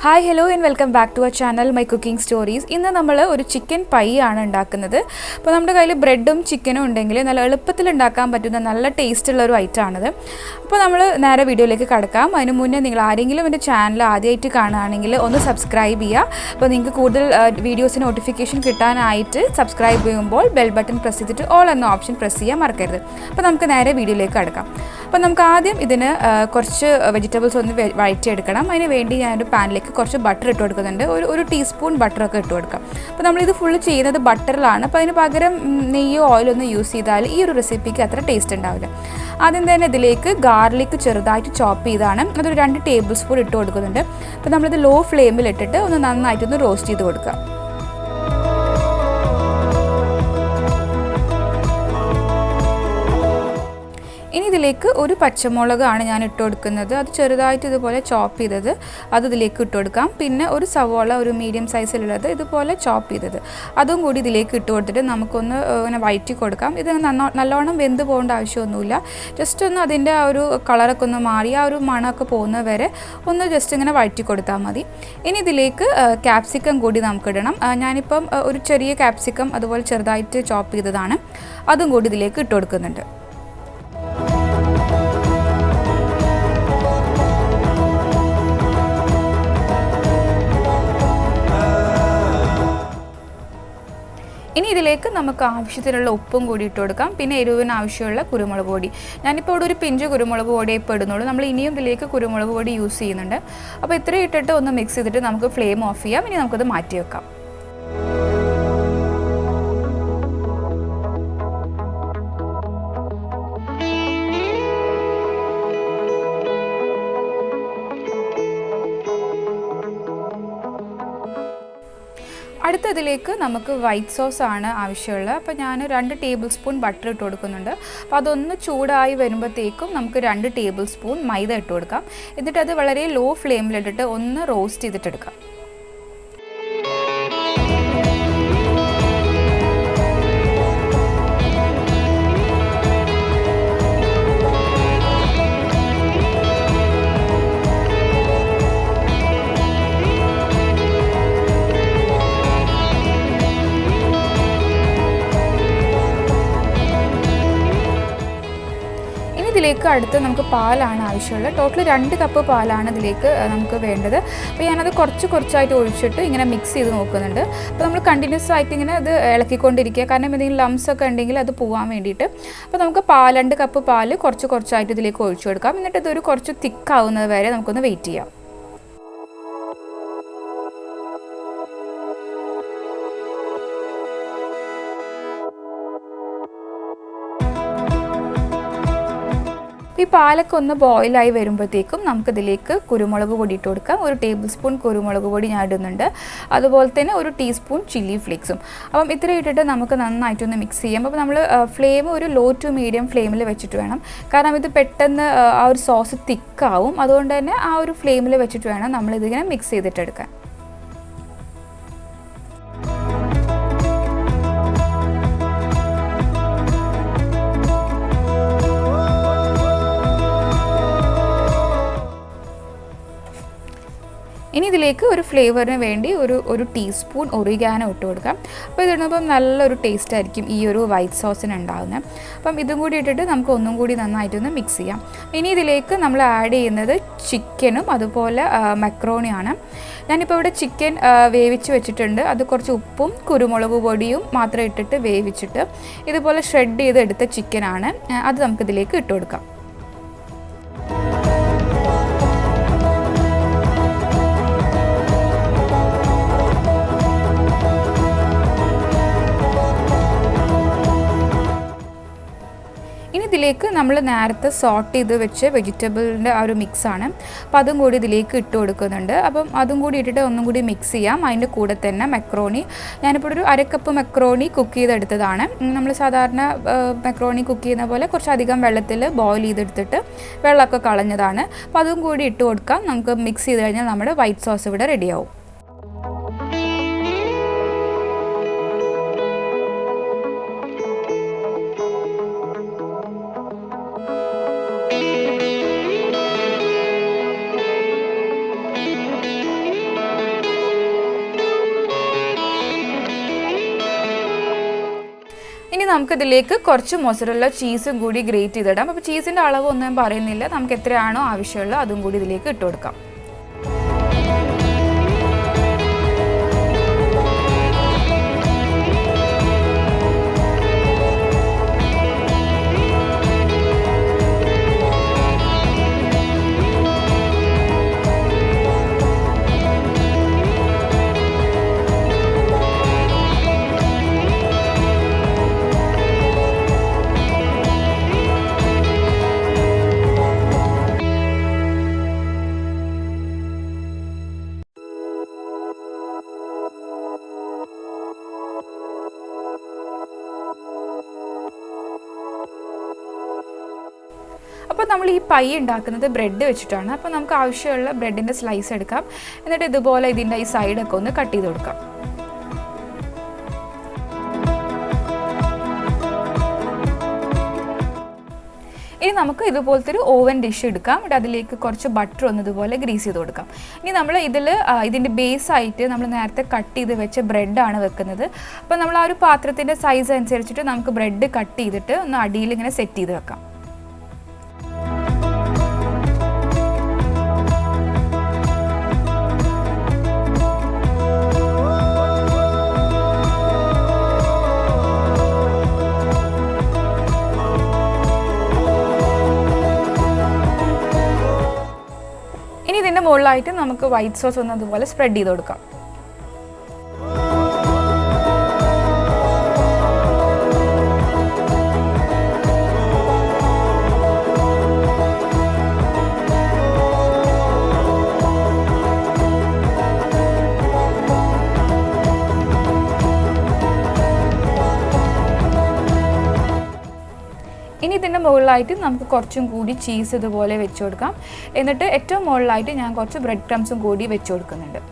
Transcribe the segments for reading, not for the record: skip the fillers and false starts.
Hi, hello and welcome back to our channel, My Cooking Stories. ഇന്ന് നമ്മൾ ഒരു chicken pi ആണ് ഉണ്ടാക്കുന്നത്. അപ്പോൾ നമ്മുടെ കയ്യിൽ ബ്രെഡും ചിക്കനും ഉണ്ടെങ്കിൽ നല്ല എളുപ്പത്തിൽ ഉണ്ടാക്കാൻ പറ്റുന്ന നല്ല ടേസ്റ്റ് ഉള്ള ഒരു ഐറ്റം ആണിത്. അപ്പോൾ നമ്മൾ നേരെ വീഡിയോയിലേക്ക് കടക്കാം. അതിന് മുന്നേ നിങ്ങൾ ആരെങ്കിലും എൻ്റെ ചാനൽ ആദ്യമായിട്ട് കാണുകയാണെങ്കിൽ ഒന്ന് സബ്സ്ക്രൈബ് ചെയ്യുക. അപ്പോൾ നിങ്ങൾക്ക് കൂടുതൽ വീഡിയോസ് നോട്ടിഫിക്കേഷൻ കിട്ടാനായിട്ട് സബ്സ്ക്രൈബ് ചെയ്യുമ്പോൾ ബെൽ ബട്ടൺ പ്രസ് ചെയ്തിട്ട് ഓൾ എന്ന ഓപ്ഷൻ പ്രസ് ചെയ്യാൻ മറക്കരുത്. അപ്പോൾ നമുക്ക് നേരെ വീഡിയോയിലേക്ക് കടക്കാം. അപ്പോൾ നമുക്ക് ആദ്യം ഇതിന് കുറച്ച് വെജിറ്റബിൾസ് ഒന്ന് വഴറ്റിയെടുക്കണം. അതിന് വേണ്ടി ഞാനൊരു പാനിലേക്ക് കുറച്ച് ബട്ടർ ഇട്ട് കൊടുക്കുന്നുണ്ട്. ഒരു ടീസ്പൂൺ ബട്ടറൊക്കെ ഇട്ട് കൊടുക്കാം. അപ്പോൾ നമ്മളിത് ഫുള്ള് ചെയ്യുന്നത് ബട്ടറിലാണ്. അപ്പോൾ അതിന് പകരം നെയ്യോ ഓയിലൊന്നും യൂസ് ചെയ്താൽ ഈ ഒരു റെസിപ്പിക്ക് അത്ര ടേസ്റ്റ് ഉണ്ടാവില്ല. ആദ്യം തന്നെ ഇതിലേക്ക് ഗാർലിക് ചെറുതായിട്ട് ചോപ്പ് ചെയ്താണ്. അതൊരു 2 ടേബിൾ സ്പൂൺ ഇട്ട് കൊടുക്കുന്നുണ്ട്. അപ്പോൾ നമ്മളിത് ലോ ഫ്ലെയിമിൽ ഇട്ടിട്ട് ഒന്ന് നന്നായിട്ടൊന്ന് റോസ്റ്റ് ചെയ്ത് കൊടുക്കുക. ഇനി ഇതിലേക്ക് ഒരു പച്ചമുളകാണ് ഞാൻ ഇട്ട് കൊടുക്കുന്നത്. അത് ചെറുതായിട്ട് ഇതുപോലെ ചോപ്പ് ചെയ്തത് അത് ഇതിലേക്ക് ഇട്ട് കൊടുക്കാം. പിന്നെ ഒരു സവോള, ഒരു മീഡിയം സൈസിലുള്ളത് ഇതുപോലെ ചോപ്പ് ചെയ്തത് അതും കൂടി ഇതിലേക്ക് ഇട്ട് കൊടുത്തിട്ട് നമുക്കൊന്ന് ഇങ്ങനെ വഴറ്റി കൊടുക്കാം. ഇത് നല്ലോണം വെന്ത് പോകേണ്ട ആവശ്യമൊന്നുമില്ല. ജസ്റ്റ് ഒന്ന് അതിൻ്റെ ആ ഒരു കളറൊക്കെ ഒന്ന് മാറി ആ ഒരു മണമൊക്കെ പോകുന്നത് വരെ ഒന്ന് ജസ്റ്റ് ഇങ്ങനെ വഴറ്റി കൊടുത്താൽ മതി. ഇനി ഇതിലേക്ക് ക്യാപ്സിക്കം കൂടി നമുക്കിടണം. ഞാനിപ്പം ഒരു ചെറിയ ക്യാപ്സിക്കം അതുപോലെ ചെറുതായിട്ട് ചോപ്പ് ചെയ്തതാണ്. അതും കൂടി ഇതിലേക്ക് ഇട്ട് കൊടുക്കുന്നുണ്ട്. ഇനി ഇതിലേക്ക് നമുക്ക് ആവശ്യത്തിനുള്ള ഉപ്പും കൂടി ഇട്ട് കൊടുക്കാം. പിന്നെ എരിവിന് ആവശ്യമുള്ള കുരുമുളക് പൊടി. ഞാനിപ്പോൾ ഇവിടെ ഒരു പിഞ്ച് കുരുമുളക് പൊടിയെ ഇപ്പോൾ ഇടുന്നുള്ളൂ. നമ്മൾ ഇനിയും ഇതിലേക്ക് കുരുമുളക് പൊടി യൂസ് ചെയ്യുന്നുണ്ട്. അപ്പോൾ ഇത്രയും ഇട്ടിട്ട് ഒന്ന് മിക്സ് ചെയ്തിട്ട് നമുക്ക് ഫ്ലെയിം ഓഫ് ചെയ്യാം. ഇനി നമുക്കത് മാറ്റി വെക്കാം. അടുത്തതിലേക്ക് നമുക്ക് വൈറ്റ് സോസ് ആണ് ആവശ്യമുള്ളത്. അപ്പോൾ ഞാൻ 2 ടേബിൾ സ്പൂൺ ബട്ടർ ഇട്ട് കൊടുക്കുന്നുണ്ട്. അപ്പോൾ അതൊന്ന് ചൂടായി വരുമ്പോഴത്തേക്കും നമുക്ക് 2 ടേബിൾ സ്പൂൺ മൈദ ഇട്ട് കൊടുക്കാം. എന്നിട്ട് അത് വളരെ ലോ ഫ്ലെയിമിലിട്ടിട്ട് ഒന്ന് റോസ്റ്റ് ചെയ്തിട്ടെടുക്കാം. ഇതിലേക്ക് അടുത്ത് നമുക്ക് പാലാണ് ആവശ്യമുള്ളത്. ടോട്ടൽ 2 കപ്പ് പാലാണ് ഇതിലേക്ക് നമുക്ക് വേണ്ടത്. അപ്പോൾ ഞാനത് കുറച്ചായിട്ട് ഒഴിച്ചിട്ട് ഇങ്ങനെ മിക്സ് ചെയ്ത് നോക്കുന്നുണ്ട്. അപ്പോൾ നമ്മൾ കണ്ടിന്യൂസ് ആയിട്ട് ഇങ്ങനെ അത് ഇളക്കിക്കൊണ്ടിരിക്കുക. കാരണം എന്തെങ്കിലും ലംസ് ഒക്കെ ഉണ്ടെങ്കിൽ അത് പോകാൻ വേണ്ടിയിട്ട്. അപ്പോൾ നമുക്ക് 2 കപ്പ് പാല് കുറച്ചായിട്ട് ഇതിലേക്ക് ഒഴിച്ചു കൊടുക്കാം. എന്നിട്ട് ഇതൊരു കുറച്ച് തിക്കാവുന്നത് വരെ നമുക്കൊന്ന് വെയിറ്റ് ചെയ്യാം. ഈ പാലൊക്കെ ഒന്ന് ബോയിലായി വരുമ്പോഴത്തേക്കും നമുക്കിതിലേക്ക് കുരുമുളക് പൊടി ഇട്ട് കൊടുക്കാം. ഒരു ടേബിൾ സ്പൂൺ കുരുമുളക് പൊടി ഞാൻ ഇടുന്നുണ്ട്. അതുപോലെ തന്നെ ഒരു ടീസ്പൂൺ ചില്ലി ഫ്ലേക്സും. അപ്പം ഇത്രയും ഇട്ടിട്ട് നമുക്ക് നന്നായിട്ടൊന്ന് മിക്സ് ചെയ്യാം. അപ്പോൾ നമ്മൾ ഫ്ലെയിം ഒരു ലോ ടു മീഡിയം ഫ്ലെയിമിൽ വെച്ചിട്ട് വേണം. കാരണം ഇത് പെട്ടെന്ന് ആ ഒരു സോസ് തിക്കാവും. അതുകൊണ്ട് തന്നെ ആ ഒരു ഫ്ലെയിമിൽ വെച്ചിട്ട് വേണം നമ്മളിതിങ്ങനെ മിക്സ് ചെയ്തിട്ടെടുക്കാൻ. ഇനി ഇതിലേക്ക് ഒരു ഫ്ലേവറിന് വേണ്ടി ഒരു ടീസ്പൂൺ ഒറിഗാനോ ഇട്ട് കൊടുക്കാം. അപ്പോൾ ഇതിടുമ്പം നല്ലൊരു ടേസ്റ്റ് ആയിരിക്കും ഈ ഒരു വൈറ്റ് സോസിന് ഉണ്ടാകുന്നത്. അപ്പം ഇതും കൂടി ഇട്ടിട്ട് നമുക്ക് ഒന്നും കൂടി നന്നായിട്ടൊന്ന് മിക്സ് ചെയ്യാം. ഇനി ഇതിലേക്ക് നമ്മൾ ആഡ് ചെയ്യുന്നത് ചിക്കനും അതുപോലെ മക്രോണിയാണ്. ഞാനിപ്പോൾ ഇവിടെ ചിക്കൻ വേവിച്ച് വെച്ചിട്ടുണ്ട്. അത് കുറച്ച് ഉപ്പും കുരുമുളക് പൊടിയും മാത്രം ഇട്ടിട്ട് വേവിച്ചിട്ട് ഇതുപോലെ ഷ്രെഡ് ചെയ്തെടുത്ത ചിക്കനാണ്. അത് നമുക്കിതിലേക്ക് ഇട്ട് കൊടുക്കാം. ഇതിലേക്ക് നമ്മൾ നേരത്തെ സോട്ട് ചെയ്ത് വെച്ച് വെജിറ്റബിളിൻ്റെ ആ ഒരു മിക്സാണ്. അപ്പോൾ അതും കൂടി ഇതിലേക്ക് ഇട്ട് കൊടുക്കുന്നുണ്ട്. അപ്പം അതും കൂടി ഇട്ടിട്ട് ഒന്നും കൂടി മിക്സ് ചെയ്യാം. അതിൻ്റെ കൂടെ തന്നെ മക്രോണി, ഞാനിപ്പോൾ ഒരു 1/2 കപ്പ് മക്രോണി കുക്ക് ചെയ്തെടുത്തതാണ്. നമ്മൾ സാധാരണ മക്രോണി കുക്ക് ചെയ്യുന്ന പോലെ കുറച്ചധികം വെള്ളത്തിൽ ബോയിൽ ചെയ്തെടുത്തിട്ട് വെള്ളമൊക്കെ കളഞ്ഞതാണ്. അപ്പോൾ അതും കൂടി ഇട്ട് കൊടുക്കാം. നമുക്ക് മിക്സ് ചെയ്ത് കഴിഞ്ഞാൽ നമ്മുടെ വൈറ്റ് സോസ് ഇവിടെ റെഡിയാവും. നമുക്കിതിലേക്ക് കുറച്ച് മൊസറല്ല ചീസും കൂടി ഗ്രേറ്റ് ചെയ്തിടാം. അപ്പോൾ ചീസിൻ്റെ അളവൊന്നും ഞാൻ പറയുന്നില്ല, നമുക്ക് എത്രയാണോ ആവശ്യമുള്ളത് അതും കൂടി ഇതിലേക്ക് ഇട്ട് കൊടുക്കാം. അപ്പോൾ നമ്മൾ ഈ പൈ ഉണ്ടാക്കുന്നത് ബ്രെഡ് വെച്ചിട്ടാണ്. അപ്പോൾ നമുക്ക് ആവശ്യമുള്ള ബ്രെഡിൻ്റെ സ്ലൈസ് എടുക്കാം. എന്നിട്ട് ഇതുപോലെ ഇതിൻ്റെ ഈ സൈഡൊക്കെ ഒന്ന് കട്ട് ചെയ്ത് കൊടുക്കാം. ഇനി നമുക്ക് ഇതുപോലത്തെ ഒരു ഓവൻ ഡിഷ് എടുക്കാം. എന്നിട്ട് അതിലേക്ക് കുറച്ച് ബട്ടർ ഒന്ന് ഇതുപോലെ ഗ്രീസ് ചെയ്ത് കൊടുക്കാം. ഇനി നമ്മൾ ഇതിൻ്റെ ബേസായിട്ട് നമ്മൾ നേരത്തെ കട്ട് ചെയ്ത് വെച്ച ബ്രെഡാണ് വെക്കുന്നത്. അപ്പോൾ നമ്മൾ ആ ഒരു പാത്രത്തിൻ്റെ സൈസ് അനുസരിച്ചിട്ട് നമുക്ക് ബ്രെഡ് കട്ട് ചെയ്തിട്ട് ഒന്ന് അടിയിൽ ഇങ്ങനെ സെറ്റ് ചെയ്ത് വെക്കാം. ഇനി ഇതിൻ്റെ മുകളിലായിട്ട് നമുക്ക് വൈറ്റ് സോസ് ഒന്ന് അതുപോലെ സ്പ്രെഡ് ചെയ്ത് കൊടുക്കാം. ഇനി ഇതിൻ്റെ മുകളിലായിട്ട് നമുക്ക് കുറച്ചും കൂടി ചീസ് ഇതുപോലെ വെച്ച് കൊടുക്കാം. എന്നിട്ട് ഏറ്റവും മുകളിലായിട്ട് ഞാൻ കുറച്ച് ബ്രെഡ് ക്രംസും കൂടി വെച്ച് കൊടുക്കുന്നുണ്ട്.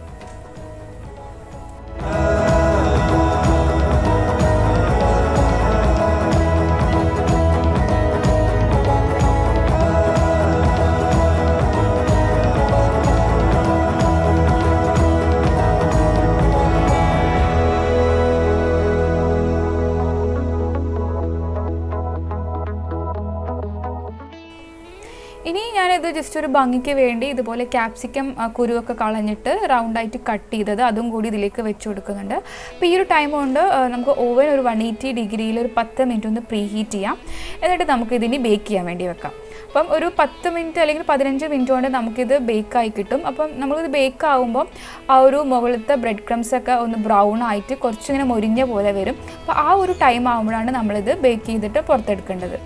ഇനി ഞാനിത് ജസ്റ്റ് ഒരു ഭംഗിക്ക് വേണ്ടി ഇതുപോലെ ക്യാപ്സിക്കം കുരുവൊക്കെ കളഞ്ഞിട്ട് റൗണ്ടായിട്ട് കട്ട് ചെയ്തത് അതും കൂടി ഇതിലേക്ക് വെച്ച് കൊടുക്കുന്നുണ്ട്. അപ്പോൾ ഈ ഒരു ടൈം കൊണ്ട് നമുക്ക് ഓവൻ ഒരു 180 ഡിഗ്രിയിൽ ഒരു 10 മിനിറ്റ് ഒന്ന് പ്രീ ഹീറ്റ് ചെയ്യാം. എന്നിട്ട് നമുക്കിതിനി ബേക്ക് ചെയ്യാൻ വേണ്ടി വെക്കാം. അപ്പം ഒരു 10 മിനിറ്റ് അല്ലെങ്കിൽ 15 മിനിറ്റ് കൊണ്ട് നമുക്കിത് ബേക്കായി കിട്ടും. അപ്പം നമ്മളിത് ബേക്ക് ആകുമ്പോൾ ആ ഒരു മുകളിലത്തെ ബ്രെഡ് ക്രംസ് ഒക്കെ ഒന്ന് ബ്രൗൺ ആയിട്ട് കുറച്ചിങ്ങനെ മൊരിഞ്ഞ പോലെ വരും. അപ്പോൾ ആ ഒരു ടൈം ആകുമ്പോഴാണ് നമ്മളിത് ബേക്ക് ചെയ്തിട്ട് പുറത്തെടുക്കേണ്ടത്.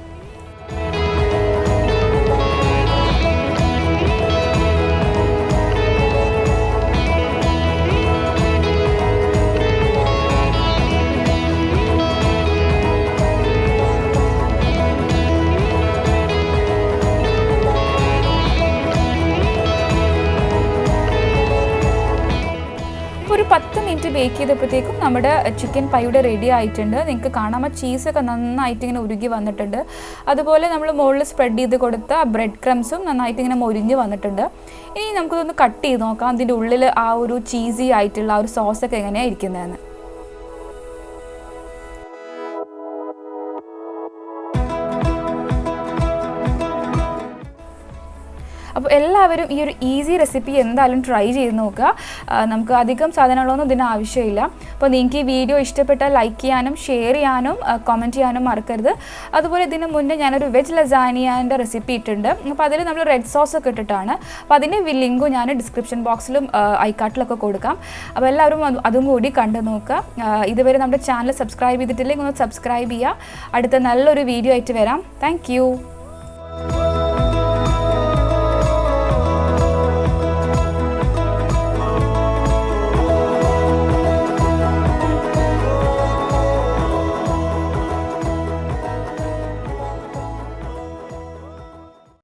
ഒരു 10 മിനിറ്റ് ബേക്ക് ചെയ്തപ്പോഴത്തേക്കും നമ്മുടെ ചിക്കൻ പൈയുടെ റെഡി ആയിട്ടുണ്ട്. നിങ്ങൾക്ക് കാണാം ആ ചീസൊക്കെ നന്നായിട്ട് ഇങ്ങനെ ഉരുകി വന്നിട്ടുണ്ട്. അതുപോലെ നമ്മൾ മുകളിൽ സ്പ്രെഡ് ചെയ്ത് കൊടുത്ത ആ ബ്രെഡ് ക്രംസും നന്നായിട്ട് ഇങ്ങനെ മൊരിഞ്ഞ് വന്നിട്ടുണ്ട്. ഇനി നമുക്കിതൊന്ന് കട്ട് ചെയ്ത് നോക്കാം അതിൻ്റെ ഉള്ളിൽ ആ ഒരു ചീസി ആയിട്ടുള്ള ആ ഒരു സോസൊക്കെ എങ്ങനെയാണ് ഇരിക്കുന്നതെന്ന്. അപ്പോൾ എല്ലാവരും ഈ ഒരു ഈസി റെസിപ്പി എന്തായാലും ട്രൈ ചെയ്ത് നോക്കുക. നമുക്ക് അധികം സാധനങ്ങളൊന്നും ഇതിന് ആവശ്യമില്ല. അപ്പോൾ നിങ്ങൾക്ക് ഈ വീഡിയോ ഇഷ്ടപ്പെട്ടാൽ ലൈക്ക് ചെയ്യാനും ഷെയർ ചെയ്യാനും കമൻറ്റ് ചെയ്യാനും മറക്കരുത്. അതുപോലെ ഇതിന് മുന്നേ ഞാനൊരു വെജ് ലസാനിയൻ്റെ റെസിപ്പി ഇട്ടിട്ടുണ്ട്. അപ്പോൾ അതിൽ നമ്മൾ റെഡ് സോസ് ഒക്കെ ഇട്ടിട്ടാണ്. അപ്പോൾ അതിൻ്റെ ലിങ്കും ഞാൻ ഡിസ്ക്രിപ്ഷൻ ബോക്സിലും ഐക്കാർട്ടിലൊക്കെ കൊടുക്കാം. അപ്പോൾ എല്ലാവരും അതും കൂടി കണ്ടു നോക്കുക. ഇതുവരെ നമ്മുടെ ചാനൽ സബ്സ്ക്രൈബ് ചെയ്തിട്ടില്ലെങ്കിൽ ഒന്ന് സബ്സ്ക്രൈബ് ചെയ്യുക. അടുത്ത നല്ലൊരു വീഡിയോ ആയിട്ട് വരാം. താങ്ക്